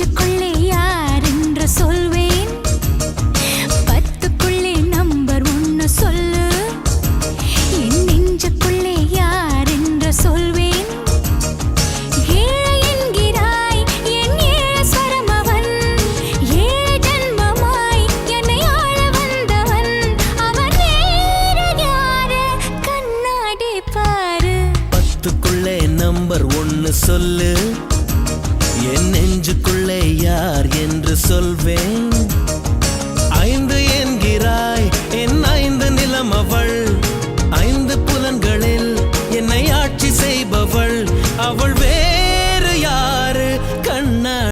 நெஞ்சுக்குள்ளே யார் என்று சொல்வேன். 10க்குள்ளே நம்பர் 1 சொல்லு. என் நெஞ்சுக்குள்ளே யார் என்று சொல்வேன். ஏழை என்கிறாய் என் ஏழஸ்வரம் அவன். ஏழு ஜன்மமாய் என்னை ஆள வந்தவன். அவன் வேறு யாரு கண்ணாடி பாரு. 10க்குள்ளே நம்பர் 1 சொல்லு. என் நெஞ்சுக்குள்ளே யார் என்று சொல்வேன்.